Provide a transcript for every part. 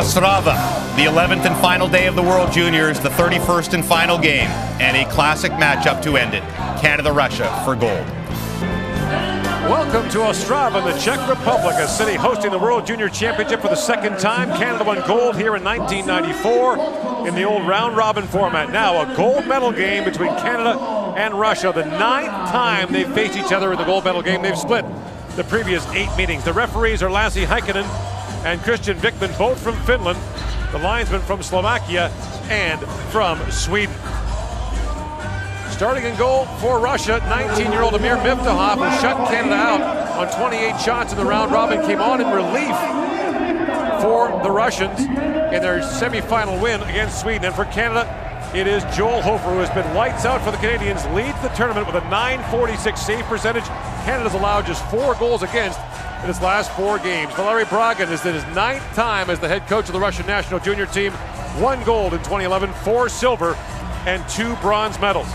Ostrava, the 11th and final day of the World Juniors, the 31st and final game, and a classic matchup to end it. Canada-Russia for gold. Welcome to Ostrava, the Czech Republic, a city hosting the World Junior Championship for the second time. Canada won gold here in 1994 in the old round-robin format. Now a gold medal game between Canada and Russia. The 9th time they've faced each other in the gold medal game. They've split the previous 8 meetings. The referees are Hayton and Christian Vikman, both from Finland. The linesman from Slovakia and from Sweden. Starting in goal for Russia, 19-year-old Amir Miftahov, who shut Canada out on 28 shots in the round robin, came on in relief for the Russians in their semifinal win against Sweden. And for Canada, it is Joel Hofer, who has been lights out for the Canadians, leads the tournament with a .946 save percentage. Canada's allowed just 4 goals against in its last 4 games. Valery Bragin is in his 9th time as the head coach of the Russian national junior team. 1 gold in 2011, 4 silver, and 2 bronze medals.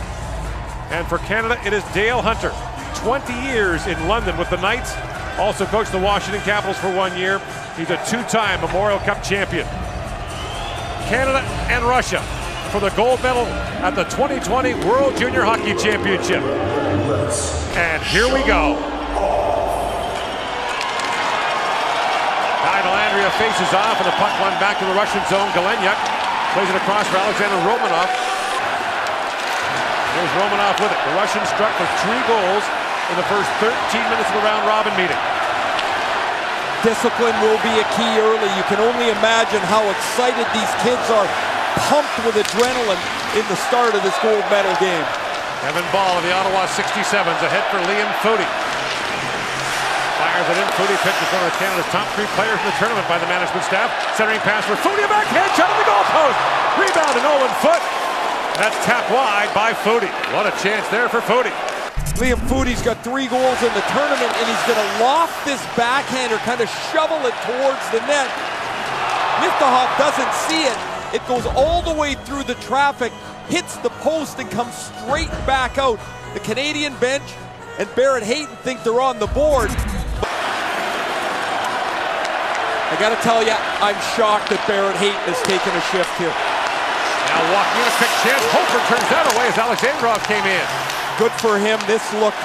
And for Canada, it is Dale Hunter, 20 years in London with the Knights. Also coached the Washington Capitals for 1 year. He's a 2-time Memorial Cup champion. Canada and Russia for the gold medal at the 2020 World Junior Hockey Championship. And here we go. Lafreniere faces off, and the puck won back to the Russian zone. Galchenyuk plays it across for Alexander Romanov. There's Romanov with it. The Russians struck for 3 goals in the first 13 minutes of the round-robin meeting. Discipline will be a key early. You can only imagine how excited these kids are, pumped with adrenaline in the start of this gold medal game. Evan Ball of the Ottawa 67s ahead for Liam Foudy. Fires it in. Foudy picked as one of Canada's top 3 players in the tournament by the management staff. Centering pass for Foudy, a backhand shot at the goalpost. Rebound to Nolan Foote. That's tapped wide by Foudy. What a chance there for Foudy. Liam Foudy's got 3 goals in the tournament, and he's going to loft this backhander, kind of shovel it towards the net. Miftahov doesn't see it. It goes all the way through the traffic, hits the post, and comes straight back out. The Canadian bench and Barrett Hayton think they're on the board. I got to tell you, I'm shocked that Barrett Hayton has taken a shift here. Now walking in a quick chance. Hofer turns that away as Alexandrov came in. Good for him. This looked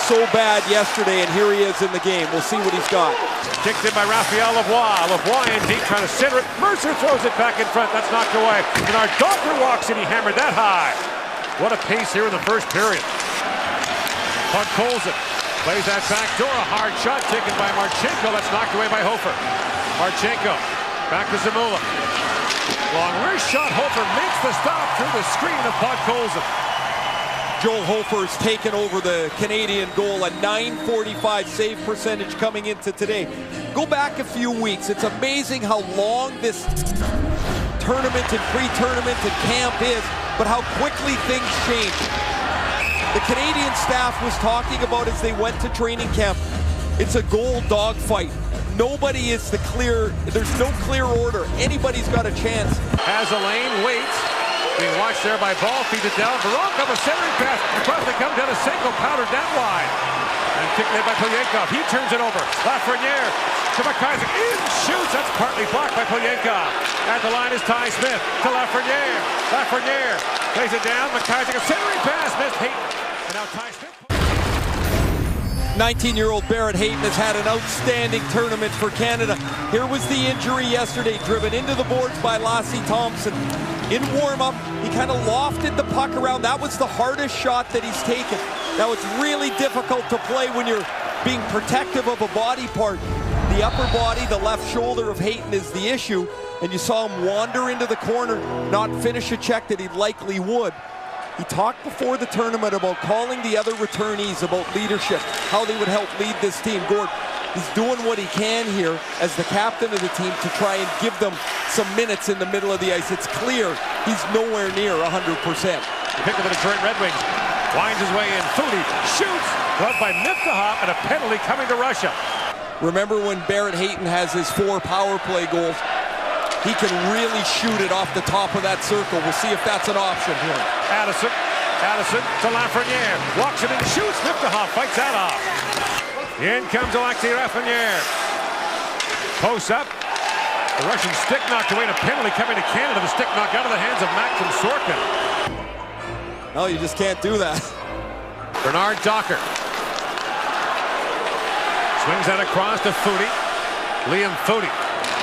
so bad yesterday, and here he is in the game. We'll see what he's got. Kicked in by Raphael Lavoie. Lavoie in deep, trying to center it. Mercer throws it back in front. That's knocked away. And our Doppler walks in. He hammered that high. What a pace here in the first period. Puck pulls it. Plays that back door. A hard shot taken by Marchenko. That's knocked away by Hofer. Marchenko back to Zamula. Long wrist shot. Hofer makes the stop through the screen of Podkolzin. Joel Hofer's taken over the Canadian goal, a .945 save percentage coming into today. Go back a few weeks. It's amazing how long this tournament and pre-tournament and camp is, but how quickly things change. The Canadian staff was talking about as they went to training camp, it's a goal dogfight. Nobody is there's no clear order. Anybody's got a chance. Has a lane, waits. Being watched there by Ball, feeds it down. Baronkov, a centering pass. Across they come down to Senko, powdered that wide. And kicked there by Polyenkov. He turns it over. Lafreniere to McIsaac. In, shoots. That's partly blocked by Polyenkov. At the line is Ty Smith to Lafreniere. Lafreniere plays it down. McIsaac, a centering pass. Missed Hayton. And now Ty Smith. 19-year-old Barrett Hayton has had an outstanding tournament for Canada. Here was the injury yesterday, driven into the boards by Lassie Thompson. In warm-up, he kind of lofted the puck around. That was the hardest shot that he's taken. Now, it's really difficult to play when you're being protective of a body part. The upper body, the left shoulder of Hayton is the issue, and you saw him wander into the corner, not finish a check that he likely would. He talked before the tournament about calling the other returnees about leadership, how they would help lead this team. Gord, he's doing what he can here as the captain of the team to try and give them some minutes in the middle of the ice. It's clear he's nowhere near 100%. Pick of the Detroit Red Wings. Winds his way in. Foudy shoots. Gloved by Miftahov, and a penalty coming to Russia. Remember when Barrett Hayton has his 4 power play goals? He can really shoot it off the top of that circle. We'll see if that's an option here. Addison to Lafreniere. Walks it and shoots. Miftahov fights that off. In comes Alexei Lafreniere. Post up. The Russian stick knocked away and a penalty coming to Canada. The stick knocked out of the hands of Maxim Sorkin. No, you just can't do that. Bernard Docker. Swings that across to Foudy. Liam Foudy.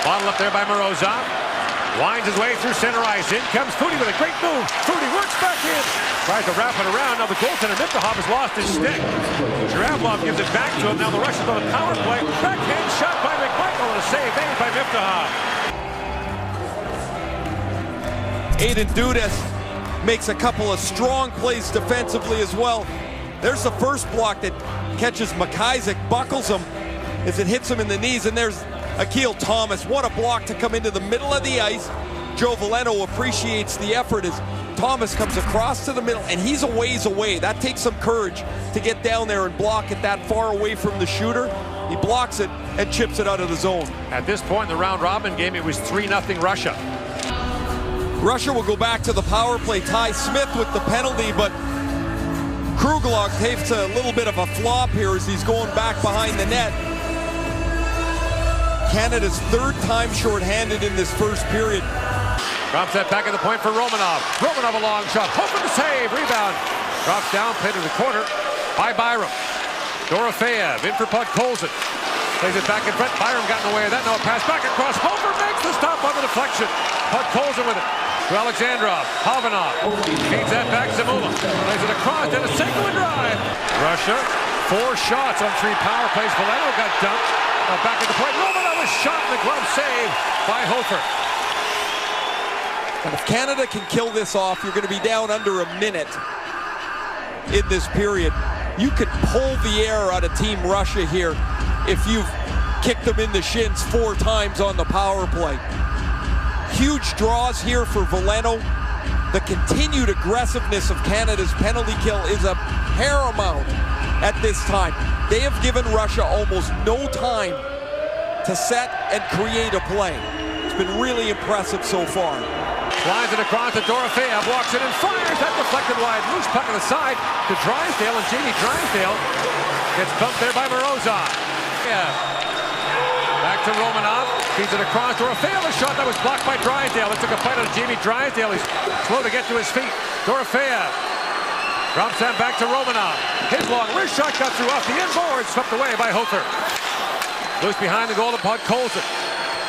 Bottled up there by Morozov. Winds his way through center ice. In comes Foudy with a great move. Foudy works back in. Tries to wrap it around. Now the goaltender Miftahov has lost his stick. Zhuravlov gives it back to him. Now the Russians on the power play. Backhand shot by McMichael and a save made by Miftahov. Hayton Dudas makes a couple of strong plays defensively as well. There's the first block that catches McIsaac, buckles him as it hits him in the knees, and there's Akil Thomas. What a block to come into the middle of the ice. Joe Veleno appreciates the effort as Thomas comes across to the middle, and he's a ways away. That takes some courage to get down there and block it that far away from the shooter. He blocks it and chips it out of the zone. At this point in the round-robin game, it was 3-0 Russia. Russia will go back to the power play. Ty Smith with the penalty, but Kruglock takes a little bit of a flop here as he's going back behind the net. Canada's third time shorthanded in this first period. Drops that back at the point for Romanov. Romanov a long shot. Hoping to save. Rebound. Drops down, played to the corner by Byram. Dorofeyev in for Podkolzin. Plays it back in front. Byram got in the way of that. Now a pass back across. Hofer makes the stop on the deflection. Podkolzin with it. To Alexandrov. Havanov. Feeds that back. Zamula. Plays it across. And a single and drive. Russia, 4 shots on 3 power plays. Veleno got dumped. Back at the point. Romanov is shot in the glove save by Hofer. And if Canada can kill this off, you're going to be down under a minute in this period. You could pull the air out of Team Russia here if you've kicked them in the shins 4 times on the power play. Huge draws here for Veleno. The continued aggressiveness of Canada's penalty kill is a paramount at this time. They have given Russia almost no time to set and create a play. It's been really impressive so far. Slides it across to Dorofeyev, walks it and fires. That deflected wide. Loose puck on the side to Drysdale, and Jamie Drysdale gets bumped there by Morozov. Yeah. Back to Romanov. Feeds it across. Dorofeyev, a shot that was blocked by Drysdale. It took a fight out of Jamie Drysdale. He's slow to get to his feet. Dorofeyev drops that back to Romanov. His long wrist shot got through off the inboard, swept away by Hofer. Loose behind the goal to Podkolzin.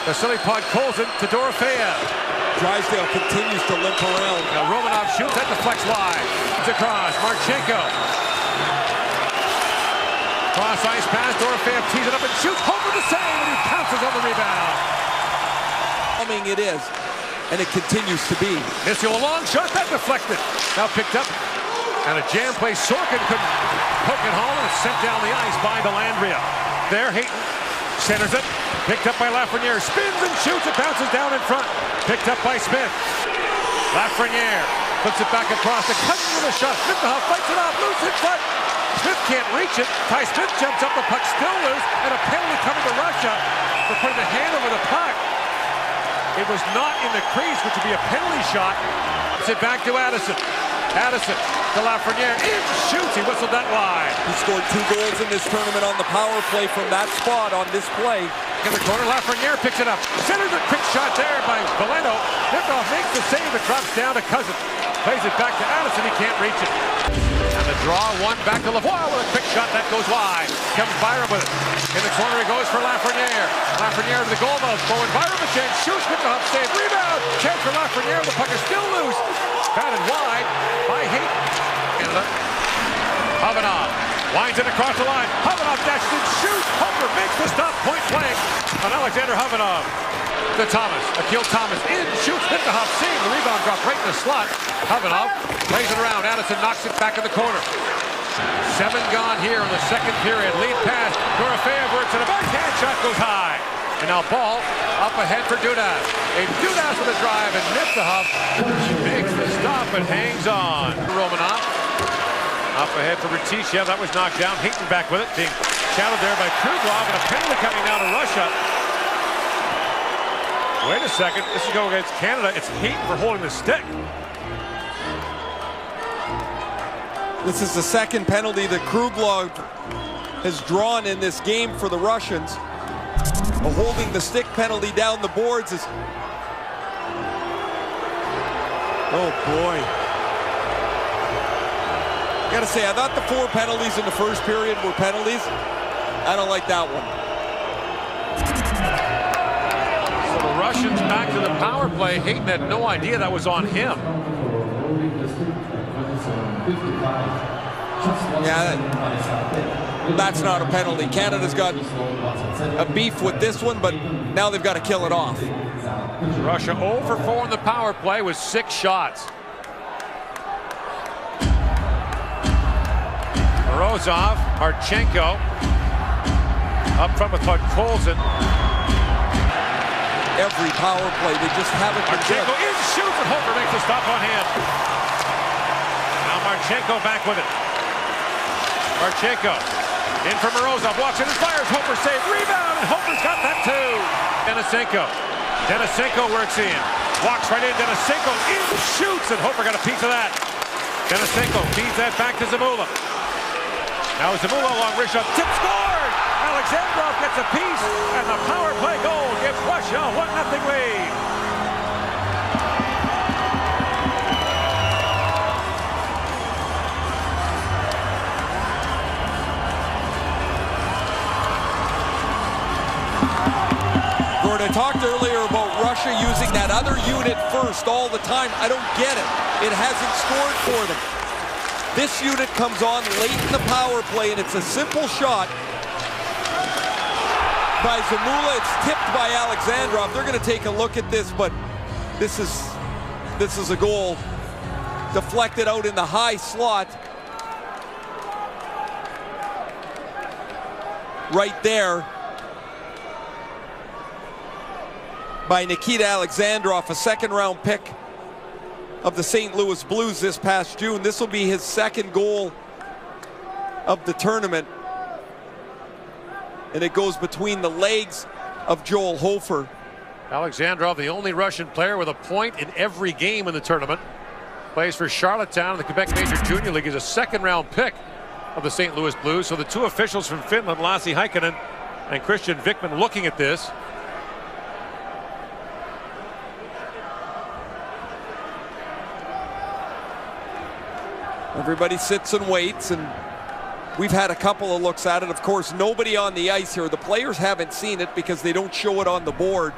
Vasily Podkolzin to Dorofeyev. Drysdale continues to limp around. Now Romanov shoots, that deflects wide. It's across, Marchenko. Cross ice pass, Dorofeyev tees it up and shoots. Hofer the save, and he pounces on the rebound. It is, and it continues to be. Missile, a long shot, that deflected. Now picked up. And a jam play, Sorkin couldn't poke it home, and it's sent down the ice by Delandria. There, Hayton centers it, picked up by Lafreniere, spins and shoots, it bounces down in front, picked up by Smith. Lafreniere puts it back across, the cut with a shot, Miftahov fights it off, loose in front. Smith can't reach it, Ty Smith jumps up, the puck still loose, and a penalty coming to Russia for putting the hand over the puck. It was not in the crease, which would be a penalty shot. Puts it back to Addison. Addison to Lafreniere, in shoots, he whistled that wide. He scored 2 goals in this tournament on the power play from that spot on this play. In the corner, Lafreniere picks it up. Centers a quick shot there by Veleno. Miftahov makes the save, it drops down to Cousin. Plays it back to Addison, he can't reach it. And the draw, one back to Lavoie with a quick shot, that goes wide. Comes Byram with it. In the corner he goes for Lafreniere. Lafreniere to the goal mouth, forward Byram a chance, shoots, Miftahov save, rebound. Chance for Lafreniere, the puck is still loose. Batted wide by Hayton. Canada. Havanov winds it across the line. Havanov dashes and shoots. Hofer makes the stop, point blank on Alexander Havanov. To Thomas. Akil Thomas in, shoots. Miftahov save. The rebound dropped right in the slot. Havanov plays it around. Addison knocks it back in the corner. 7 gone here in the second period. Lead pass. Dorofeyev works and a backhand shot goes high. And now ball up ahead for Dudas. And Dudas with a drive, and Miftahov makes the stop and hangs on. Romanov up ahead for Ratishev. That was knocked down. Hayton back with it, being shadowed there by Kruglock, and a penalty coming now to Russia. Wait a second. This is going against Canada. It's Hayton for holding the stick. This is the second penalty that Kruglock has drawn in this game for the Russians. A holding the stick penalty down the boards is... Oh boy. Gotta say, I thought the 4 penalties in the first period were penalties. I don't like that one. So the Russians back to the power play. Hayton had no idea that was on him. Yeah, that's not a penalty. Canada's got a beef with this one, but now they've got to kill it off. Russia 0 for 4 in the power play with 6 shots. Morozov, Marchenko, up front with Podkolzin. Every power play, they just haven't been good. Marchenko in, shoots, and Hofer makes a stop on him. Now Marchenko back with it. Marchenko in for Morozov, walks in and fires. Hofer save, rebound, and Hofer's got that too. Denisenko works in, walks right in. Denisenko in, shoots, and Hofer got a piece of that. Denisenko feeds that back to Zamula. Now Zamula along Rishon, tip scored! Alexandrov gets a piece, and the power play goal gives Russia a 1-0 lead. Gordon, I talked earlier about Russia using that other unit first all the time. I don't get it. It hasn't scored for them. This unit comes on late in the power play, and it's a simple shot by Zamula. It's tipped by Alexandrov. They're going to take a look at this, but this is a goal deflected out in the high slot. Right there by Nikita Alexandrov, a second-round pick of the St. Louis Blues this past June. This will be his second goal of the tournament. And it goes between the legs of Joel Hofer. Alexandrov, the only Russian player with a point in every game in the tournament. Plays for Charlottetown in the Quebec Major Junior League. Is a second-round pick of the St. Louis Blues. So the 2 officials from Finland, Lassi Heikkinen and Christian Wickman, looking at this. Everybody sits and waits, and we've had a couple of looks at it. Of course, nobody on the ice here. The players haven't seen it because they don't show it on the board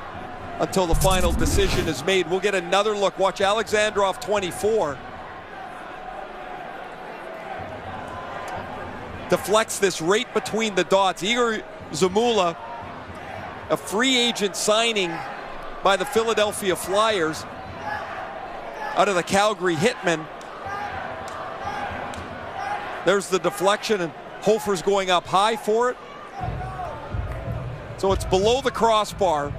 until the final decision is made. We'll get another look. Watch Alexandrov, 24. Deflects this right between the dots. Igor Zamula, a free agent signing by the Philadelphia Flyers out of the Calgary Hitmen. There's the deflection, and Hofer's going up high for it. So it's below the crossbar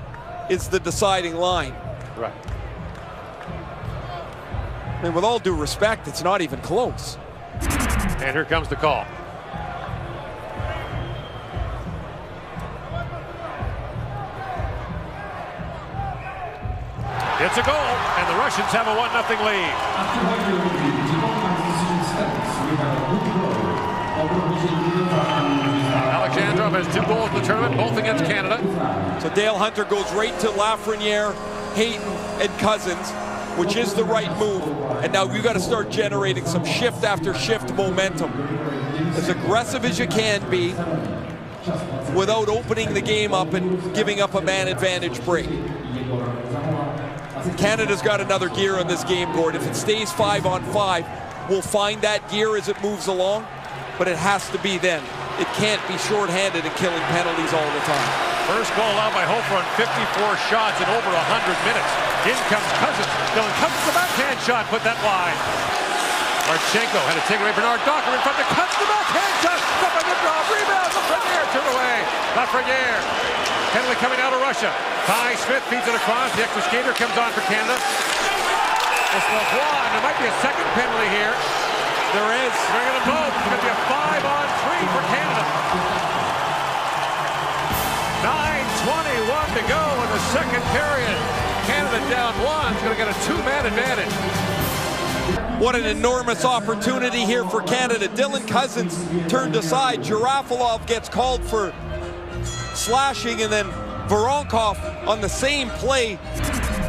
is the deciding line. Right. And with all due respect, it's not even close. And here comes the call. It's a goal, and the Russians have a 1-0 lead. Alexandrov has 2 goals in the tournament, both against Canada. So Dale Hunter goes right to Lafreniere, Hayton, and Cousins, which is the right move. And now you got to start generating some shift after shift momentum. As aggressive as you can be without opening the game up and giving up a man advantage break. Canada's got another gear in this game, Gord. If it stays 5-on-5, we'll find that gear as it moves along, but it has to be then. It can't be shorthanded and killing penalties all the time. First goal allowed by Hofer on 54 shots in over 100 minutes. In comes Cousins. Dylan Cousins, the backhand shot, put that wide. Marchenko had to take away Bernard Docker in front of Cousins, the backhand shot. Up on the draw, rebound, Lafreniere, turn away. Lafreniere, penalty coming out of Russia. Ty Smith feeds it across. The extra skater comes on for Canada. It's Lavoie, and there might be a second penalty here. There is. They're going to both. It's going to be a 5-on-3 for Canada. 9:21 to go in the second period. Canada down 1. It's going to get a 2-man advantage. What an enormous opportunity here for Canada. Dylan Cousins turned aside. Girafalov gets called for slashing, and then Voronkov on the same play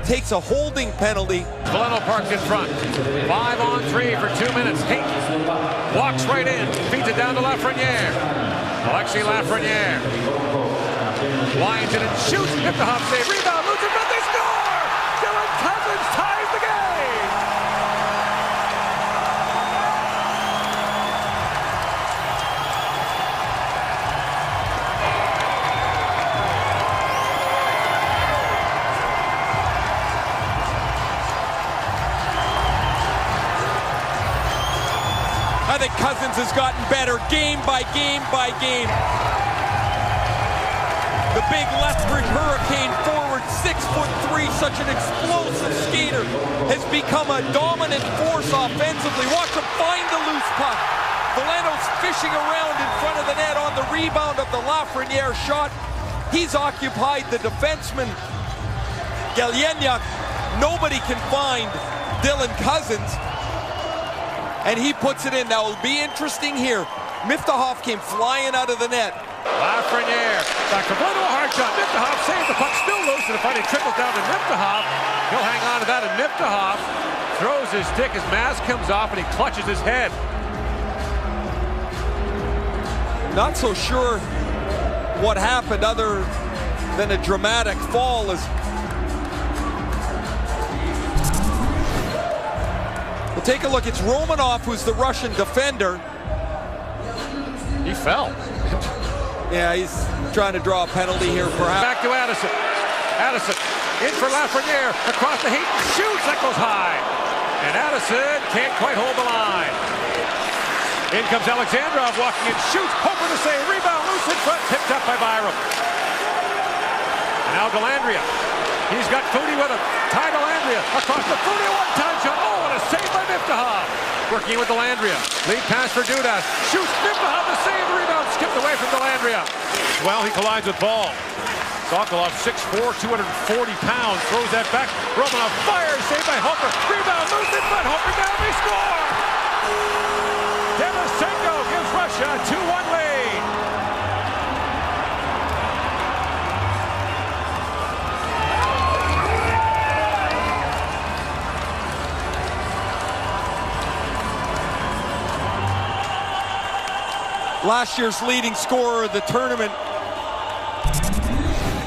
takes a holding penalty. Valeno parked in front. 5-on-3 for 2 minutes. Hayton walks right in, feeds it down to Lafreniere. Alexis Lafreniere winds it and shoots. Miftahoff save, rebound, moves it, but they score! Dylan Cousins ties the game! I think Cousins has gotten better game by game by game. The big Lethbridge Hurricane forward, 6'3", such an explosive skater, has become a dominant force offensively. Watch him find the loose puck. Valeno's fishing around in front of the net on the rebound of the Lafreniere shot. He's occupied the defenseman, Galchenyuk. Nobody can find Dylan Cousins, and he puts it in. Now it'll be interesting here. Miftahoff came flying out of the net. Lafreniere back to Valeno, a hard shot. Miftahoff saves, the puck still loose, and the fighting trickles down to Miftahoff. He'll hang on to that, and Miftahoff throws his stick. His mask comes off, and he clutches his head. Not so sure what happened other than a dramatic fall. As we'll take a look. It's Romanov who's the Russian defender. He fell. Yeah, he's trying to draw a penalty here perhaps. Back to Addison. Addison in for Lafreniere. Across the Hayton. Shoots. That goes high. And Addison can't quite hold the line. In comes Alexandrov walking in. Shoots. Hoping to save. Rebound loose in front. Picked up by Byram. And now Dellandrea. He's got Foodie with him. Ty Dellandrea across the Foodie. One-time shot. Oh, and a save by Miftahoff. Working with Dellandrea. Lead pass for Dudas. Shoots. Miftahoff the save. The rebound skipped away from Dellandrea. Well, he collides with ball. Sokolov, 6'4", 240 pounds. Throws that back. Romanov fires. Saved by Hofer. Rebound. Moves in front. Hofer down. They score. Denisenko gives Russia a 2-1 lead. Last year's leading scorer of the tournament,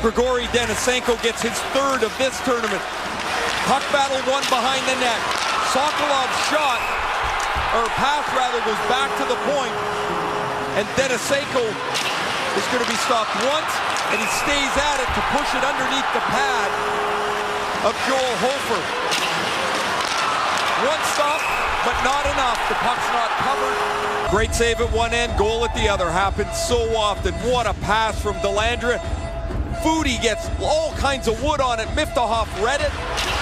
Grigory Denisenko, gets his third of this tournament. Puck battle won behind the net. Sokolov's shot, or pass rather, goes back to the point, and Denisenko is going to be stopped once, and he stays at it to push it underneath the pad of Joel Hofer. One stop, but not enough. The puck's not covered. Great save at one end, goal at the other. Happens so often. What a pass from Dellandrea. Foodie gets all kinds of wood on it. Miftahoff read it,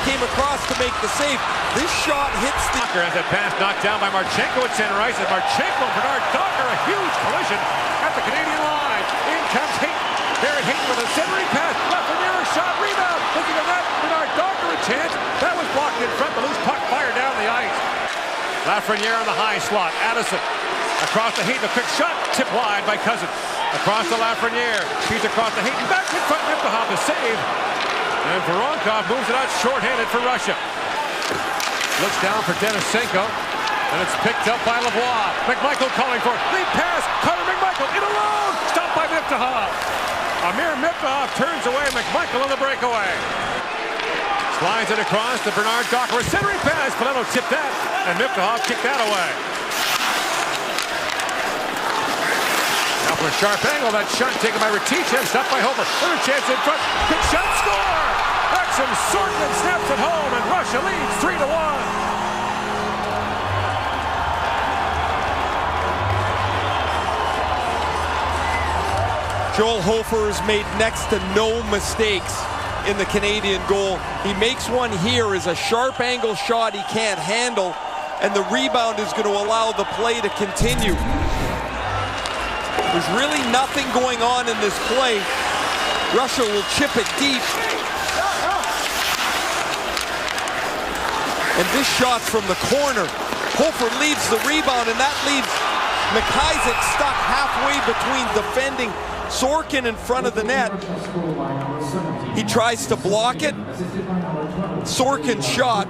came across to make the save. This shot hits the... Docker has that pass knocked down by Marchenko at center ice, and Marchenko and Bernard Docker, a huge collision at the Canadian line. In comes Hayton. Barrett Hayton with a centering pass. Lafreniere shot, rebound. Looking at that, Bernard Docker a chance. That was blocked in front. The loose puck fired down the ice. Lafreniere on the high slot. Addison across the Hayton. A quick shot. Tipped wide by Cousins. Across the Lafreniere. Feeds across the Hayton. Back in front. Miftahoff to save. And Voronkov moves it out short-handed for Russia. Looks down for Denisenko. And it's picked up by Lavoie. McMichael calling for it. Lead pass. Connor McMichael in alone. Stopped by Miftahoff. Amir Miftahoff turns away. McMichael in the breakaway. Slides it across to Bernard Docker. A centering pass. Valeno tipped that. And Miftahoff kicked that away. Now for a sharp angle. That shot taken by Reticev. Stopped by Hofer. Another chance in front. Big shot. Score. Maxim Sorkin snaps it home. And Russia leads 3-1. Joel Hofer has made next to no mistakes in the Canadian goal. He makes one here as a sharp angle shot he can't handle, and the rebound is going to allow the play to continue. There's really nothing going on in this play. Russia will chip it deep. And this shot's from the corner. Hofer leaves the rebound, and that leaves McIsaac stuck halfway between defending Sorkin in front of the net. He tries to block it. Sorkin shot,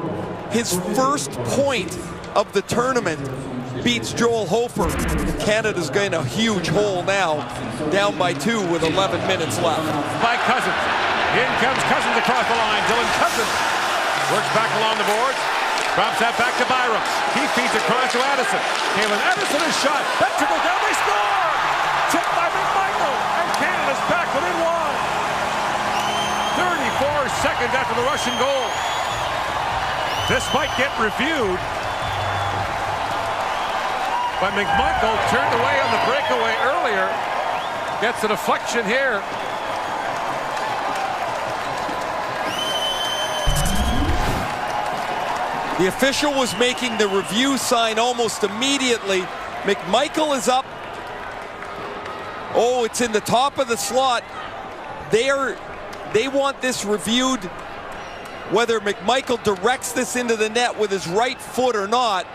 his first point of the tournament, beats Joel Hofer. Canada's got a huge hole now, down by 2 with 11 minutes left. By Cousins. In comes Cousins across the line. Dylan Cousins works back along the boards. Drops that back to Byram. He feeds across to Addison. Kalen Addison is shot. That trickles down. They score! Tipped by McMichael. And Canada's back within 1. 34 seconds after the Russian goal. This might get reviewed. But McMichael turned away on the breakaway earlier. Gets a deflection here. The official was making the review sign almost immediately. McMichael is up. Oh, it's in the top of the slot. They want this reviewed, whether McMichael directs this into the net with his right foot or not.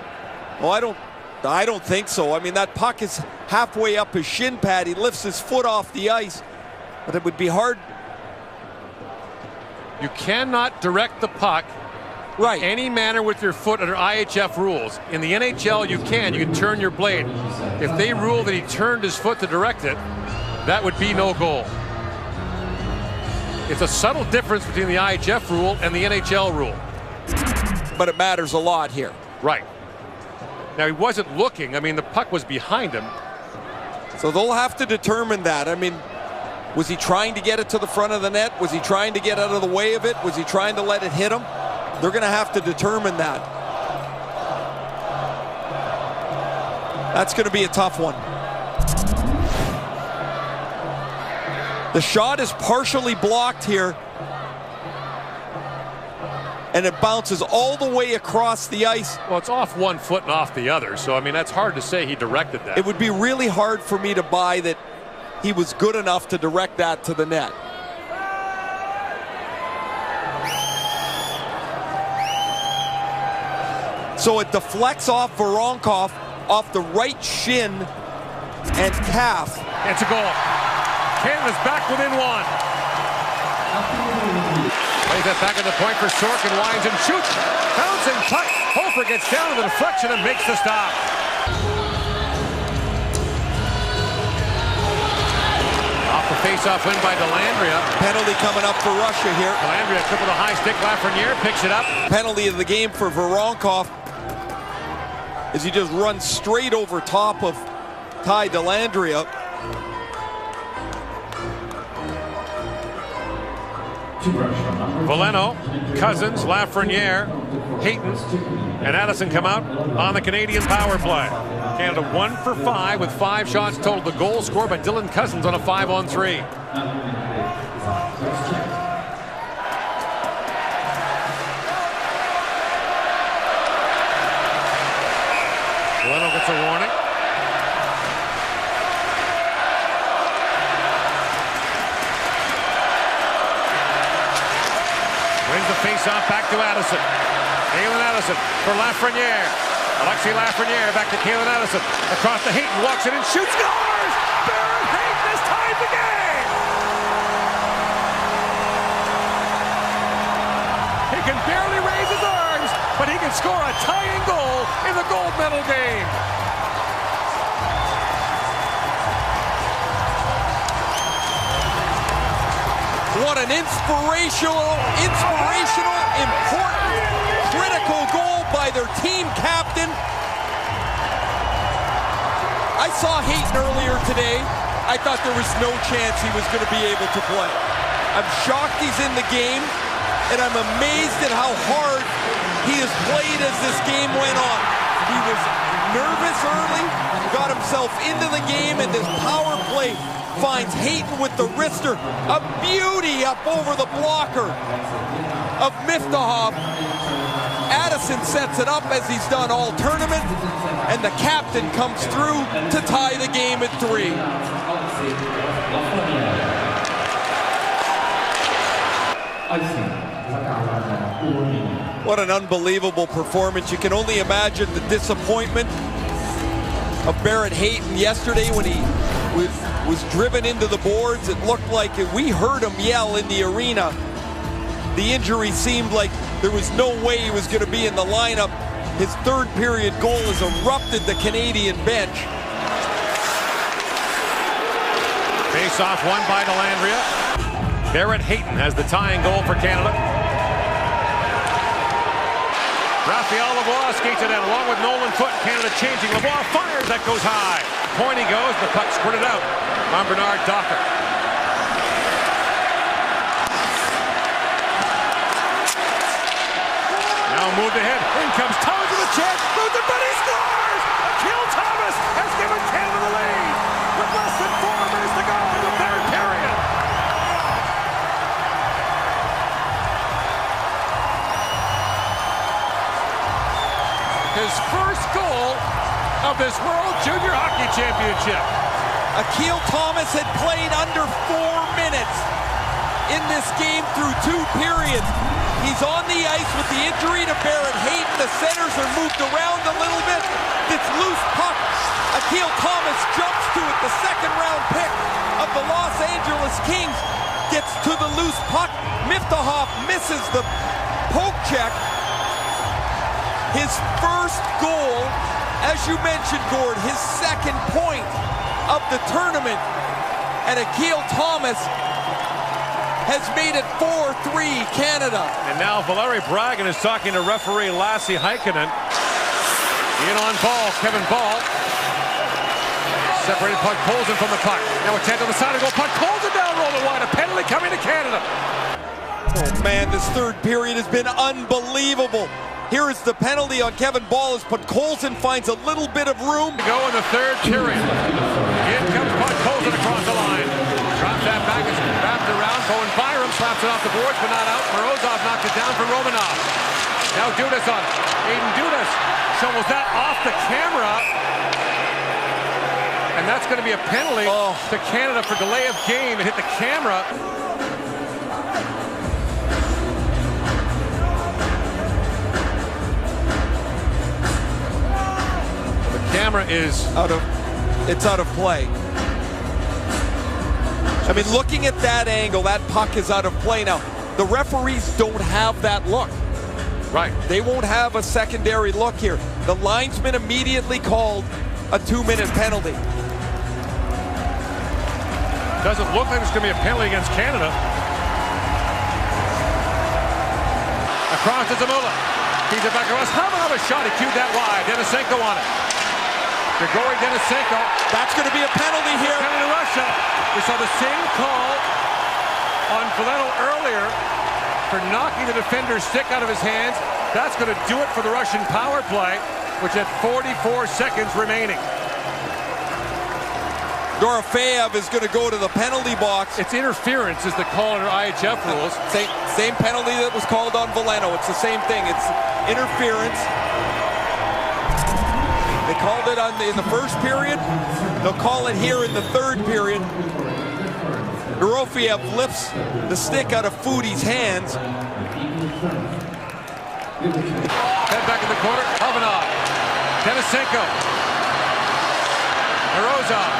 Oh, I don't think so. I mean, that puck is halfway up his shin pad. He lifts his foot off the ice, but it would be hard. You cannot direct the puck Right. any manner with your foot under IHF rules. In the NHL, you can turn your blade. If they rule that he turned his foot to direct it, that would be no goal. It's a subtle difference between the IHF rule and the NHL rule. But it matters a lot here. Right. Now, he wasn't looking. I mean, the puck was behind him. So they'll have to determine that. I mean, was he trying to get it to the front of the net? Was he trying to get out of the way of it? Was he trying to let it hit him? They're going to have to determine that. That's going to be a tough one. The shot is partially blocked here, and it bounces all the way across the ice. Well, it's off one foot and off the other, so I mean, that's hard to say he directed that. It would be really hard for me to buy that he was good enough to direct that to the net. So it deflects off Voronkov off the right shin and calf. It's a goal. Canada's back within 1. Plays that back at the point for Sorkin, winds and shoots. Bouncing puck. Hofer gets down to the deflection and makes the stop. Off the face-off win by Dellandrea. Penalty coming up for Russia here. Dellandrea took with a high stick. Lafreniere picks it up. Penalty of the game for Voronkov as he just runs straight over top of Ty Dellandrea. Veleno, Cousins, Lafreniere, Hayton, and Addison come out on the Canadian power play. Canada 1 for 5 with 5 shots total. The goal scored by Dylan Cousins on a 5-on-3. Veleno gets a warning. Wins the face-off back to Addison. Kalen Addison for Lafreniere. Alexis Lafreniere back to Kalen Addison. Across to Hayton, walks it and shoots, scores! Barrett Hayton has tied the game! He can barely raise his arms, but he can score a tying goal in the gold medal game. What an inspirational, important, critical goal by their team captain. I saw Hayton earlier today. I thought there was no chance he was going to be able to play. I'm shocked he's in the game, and I'm amazed at how hard he has played as this game went on. He was nervous early, got himself into the game, and this power play finds Hayton with the wrister. A beauty up over the blocker of Miftahov. Addison sets it up as he's done all tournament, and the captain comes through to tie the game at 3. What an unbelievable performance. You can only imagine the disappointment of Barrett Hayton yesterday when he was driven into the boards. It looked like it. We heard him yell in the arena. The injury seemed like there was no way he was going to be in the lineup. His third period goal has erupted the Canadian bench. Face off won by Lafreniere. Hayton has the tying goal for Canada. Raphael Lavoie skates it in along with Nolan Foote. Canada changing. Lavoie fires. That goes high. Point he goes. The puck squirted out on Bernard Docker. Now moved ahead. In comes Thomas with a chance. Moves it, but he scores! Akil Thomas has given Canada the lead with less than 4 minutes to go in the third period. His first goal of this World Junior Hockey Championship. Akil Thomas had played under 4 minutes in this game through 2 periods. He's on the ice with the injury to Hayton. The centers are moved around a little bit. It's loose puck. Akil Thomas jumps to it. The second-round pick of the Los Angeles Kings gets to the loose puck. Miftahoff misses the poke check. His first goal, as you mentioned, Gord, his second point of the tournament. And Akil Thomas has made it 4-3 Canada. And now Valeri Bragan is talking to referee Lassi Heikkinen. In on ball, Kevin Ball. Separated puck, Colson from the puck. Now a chance on the side of the goal. Puck, Colson down, rolled it wide. A penalty coming to Canada. Oh man, this third period has been unbelievable. Here is the penalty on Kevin Ball as Colson finds a little bit of room to go in the third period. In comes Puck Colson across the line. Drops that back, it's wrapped around. Bowen Byram slaps it off the boards, but not out. Morozov knocked it down for Romanov. Now Dudas on it. Hayton Dudas shovels that off the camera. And that's going to be a penalty to Canada for delay of game. It hit the camera. The camera is out of play. I mean, looking at that angle, that puck is out of play. Now, the referees don't have that look. Right. They won't have a secondary look here. The linesman immediately called a 2-minute penalty. Doesn't look like it's going to be a penalty against Canada. Across to Zamula. Keeps it back across. How about a shot? He cued that wide. Denisenko on it. Grigory Denisenko. That's going to be a penalty here. Penalty to Russia. We saw the same call on Valeno earlier for knocking the defender's stick out of his hands. That's going to do it for the Russian power play, which had 44 seconds remaining. Dorofeyev is going to go to the penalty box. It's interference is the call under IHF rules. Same penalty that was called on Valeno. It's the same thing. It's interference. They called it in the first period. They'll call it here in the third period. Dorofeyev lifts the stick out of Foodie's hands. Head back in the corner. Alvanov. Denisenko. Morozov.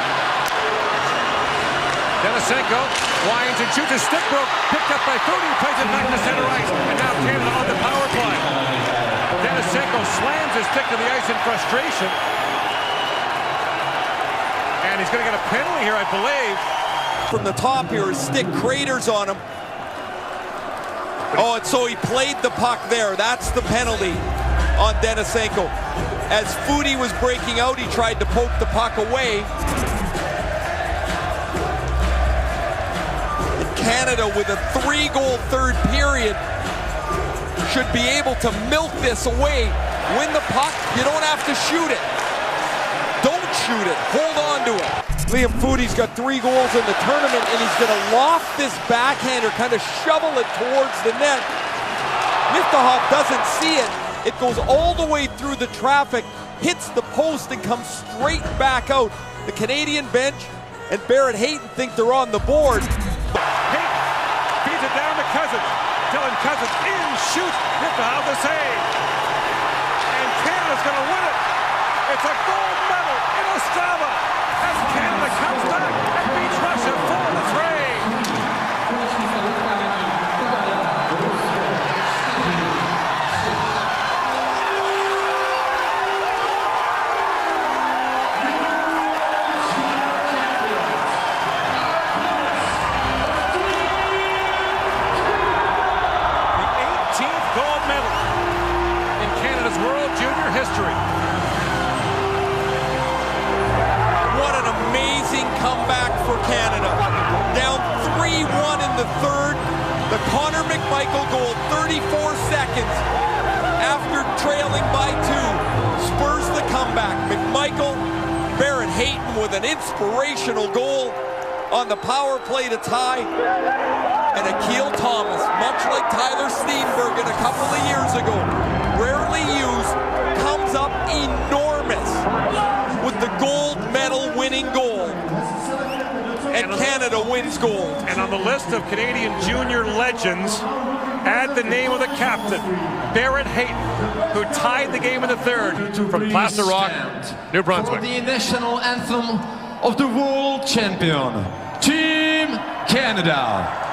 Denisenko winds and shoots. His stick broke. Picked up by Foodie. Plays it back to center ice. And now Canada on the power play. Denisenko slams his stick to the ice in frustration. And he's going to get a penalty here, I believe. From the top here, his stick craters on him. Oh, and so he played the puck there. That's the penalty on Denisenko. As Foodie was breaking out, he tried to poke the puck away. And Canada, with a 3-goal third period, should be able to milk this away. Win the puck, you don't have to shoot it. Don't shoot it, hold on to it. Liam Foodie's got 3 goals in the tournament, and he's gonna loft this backhander, kind of shovel it towards the net. Miftahoff doesn't see it. It goes all the way through the traffic, hits the post, and comes straight back out. The Canadian bench and Hayton think they're on the board. Hayton feeds it down to Cousins. Dylan Cousins in, shoots, Miftahoff the save. And Canada's gonna win it It's a gold medal in Ostrava as Canada comes back and beats Russia 4-3. Gold medal in Canada's World Junior history. What an amazing comeback for Canada. Down 3-1 in the third. The Connor McMichael goal, 34 seconds after trailing by 2, spurs the comeback. McMichael, Barrett Hayton with an inspirational goal on the power play to tie. And Akil Thomas, much like Tyler Steenbergen a couple of years ago, rarely used, comes up enormous with the gold medal winning goal. And Canada wins gold. And on the list of Canadian junior legends, add the name of the captain, Barrett Hayton, who tied the game in the third from Placer Rock, New Brunswick. For the national anthem of the world champion, Team Canada.